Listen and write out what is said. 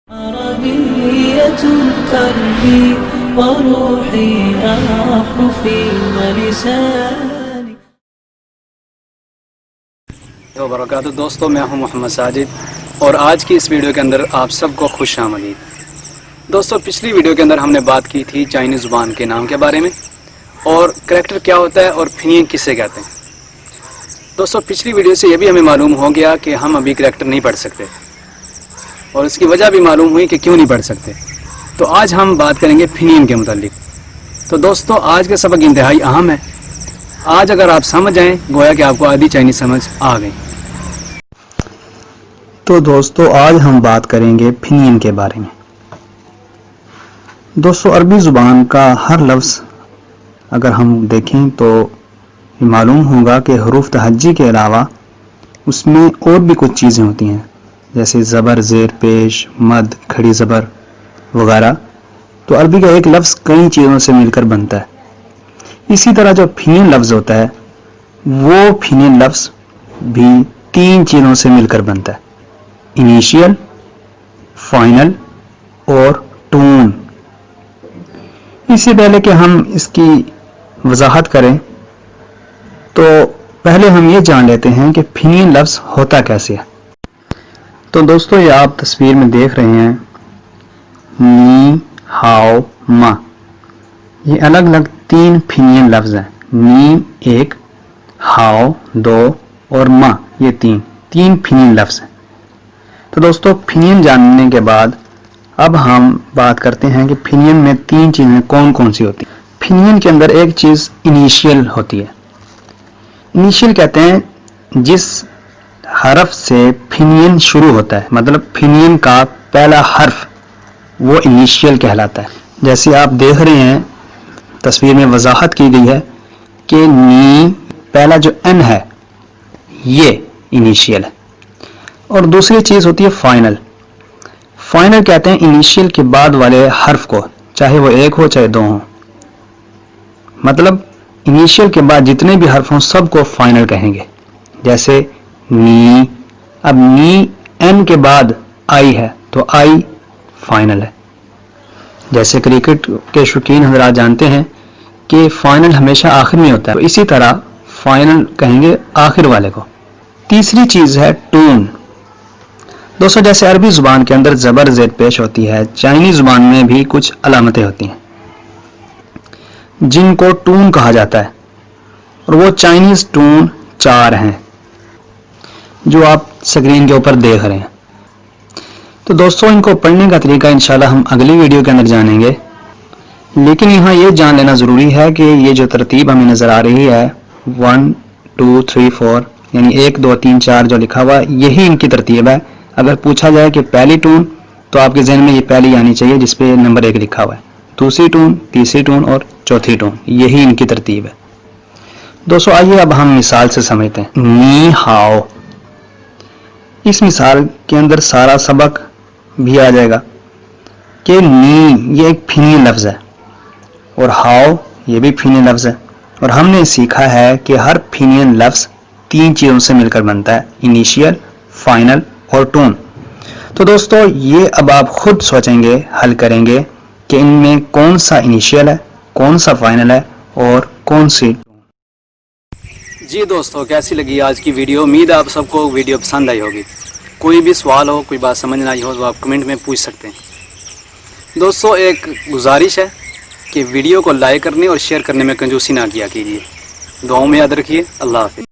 عربية قلبي وروحي أحرفي ولساني وبرکاتہ دوستوں، میں ہوں محمد ساجد اور آج کی اس ویڈیو کے اندر آپ سب کو خوش آمدید۔ دوستوں، پچھلی ویڈیو کے اندر ہم نے بات کی تھی چائنیز زبان کے نام کے بارے میں اور کریکٹر کیا ہوتا ہے اور پھینین کسے کہتے ہیں۔ دوستوں، پچھلی ویڈیو سے یہ بھی ہمیں معلوم ہو گیا کہ ہم ابھی کریکٹر نہیں پڑھ سکتے اور اس کی وجہ بھی معلوم ہوئی کہ کیوں نہیں پڑھ سکتے۔ تو آج ہم بات کریں گے پھینین کے متعلق۔ تو دوستوں، آج کا سبق انتہائی اہم ہے۔ آج اگر آپ سمجھ جائیں گویا کہ آپ کو آدھی چائنیز سمجھ آ گئی۔ تو دوستو، آج ہم بات کریں گے پھینین کے بارے میں۔ دوستو، عربی زبان کا ہر لفظ اگر ہم دیکھیں تو معلوم ہوگا کہ حروف تہجی کے علاوہ اس میں اور بھی کچھ چیزیں ہوتی ہیں، جیسے زبر، زیر پیش، مد، کھڑی زبر وغیرہ۔ تو عربی کا ایک لفظ کئی چیزوں سے مل کر بنتا ہے۔ اسی طرح جو پھینین لفظ ہوتا ہے وہ پھینین لفظ بھی تین چیزوں سے مل کر بنتا ہے: انیشیل، فائنل اور ٹون۔ اس سے پہلے کہ ہم اس کی وضاحت کریں تو پہلے ہم یہ جان لیتے ہیں کہ پھینین لفظ ہوتا کیسے ہے۔ تو دوستو، یہ آپ تصویر میں دیکھ رہے ہیں نی، ہاؤ، ما، یہ الگ الگ تین پھینین لفظ ہیں۔ نی ایک، ہاؤ دو اور ما یہ تین پھینین لفظ ہیں۔ تو دوستو، پھینین جاننے کے بعد اب ہم بات کرتے ہیں کہ پھینین میں تین چیزیں کون کون سی ہوتی ہیں۔ پھینین کے اندر ایک چیز انیشیل ہوتی ہے۔ انیشیل کہتے ہیں جس حرف سے پھینین شروع ہوتا ہے، مطلب پھینین کا پہلا حرف، وہ انیشیل کہلاتا ہے۔ جیسے آپ دیکھ رہے ہیں تصویر میں وضاحت کی گئی ہے کہ نی پہلا جو این ہے یہ انیشیل ہے۔ اور دوسری چیز ہوتی ہے فائنل۔ فائنل کہتے ہیں انیشیل کے بعد والے حرف کو، چاہے وہ ایک ہو چاہے دو ہوں، مطلب انیشیل کے بعد جتنے بھی حرف ہوں سب کو فائنل کہیں گے۔ جیسے نی، اب نی این کے بعد آئی ہے تو آئی فائنل ہے۔ جیسے کرکٹ کے شوقین حضرات جانتے ہیں کہ فائنل ہمیشہ آخر میں ہوتا ہے، تو اسی طرح فائنل کہیں گے آخر والے کو۔ تیسری چیز ہے ٹون۔ دوستو، جیسے عربی زبان کے اندر زبر زیر پیش ہوتی ہے، چائنیز زبان میں بھی کچھ علامتیں ہوتی ہیں جن کو ٹون کہا جاتا ہے، اور وہ چائنیز ٹون 4 ہیں جو آپ سکرین کے اوپر دیکھ رہے ہیں۔ تو دوستو، ان کو پڑھنے کا طریقہ انشاءاللہ ہم اگلی ویڈیو کے اندر جانیں گے، لیکن یہاں یہ جان لینا ضروری ہے کہ یہ جو ترتیب ہمیں نظر آ رہی ہے 1 2 3 4 یعنی 1 2 3 4 جو لکھا ہوا ہے یہی ان کی ترتیب ہے۔ اگر پوچھا جائے کہ پہلی ٹون تو آپ کے ذہن میں یہ پہلی آنی چاہیے جس پہ نمبر 1 لکھا ہوا ہے، دوسری ٹون، تیسری ٹون اور چوتھی ٹون، یہی ان کی ترتیب ہے۔ دوستو، آئیے اب ہم مثال سے سمجھتے ہیں۔ نی ہاؤ، اس مثال کے اندر سارا سبق بھی آ جائے گا کہ نی یہ ایک پھینین لفظ ہے اور ہاؤ یہ بھی پھینین لفظ ہے، اور ہم نے سیکھا ہے کہ ہر پھینین لفظ تین چیزوں سے مل کر بنتا ہے: انیشیل، فائنل اور ٹون۔ تو دوستو، یہ اب آپ خود سوچیں گے، حل کریں گے کہ ان میں کون سا انیشیل ہے، کون سا فائنل ہے اور کون سی۔ جی دوستو، کیسی لگی آج کی ویڈیو؟ امید ہے آپ سب کو ویڈیو پسند آئی ہوگی۔ کوئی بھی سوال ہو، کوئی بات سمجھ نہ آئی ہو تو آپ کمنٹ میں پوچھ سکتے ہیں۔ دوستو، ایک گزارش ہے کہ ویڈیو کو لائک کرنے اور شیئر کرنے میں کنجوسی نہ کیا کیجیے۔ دعاؤں میں یاد رکھیے۔ اللہ حافظ۔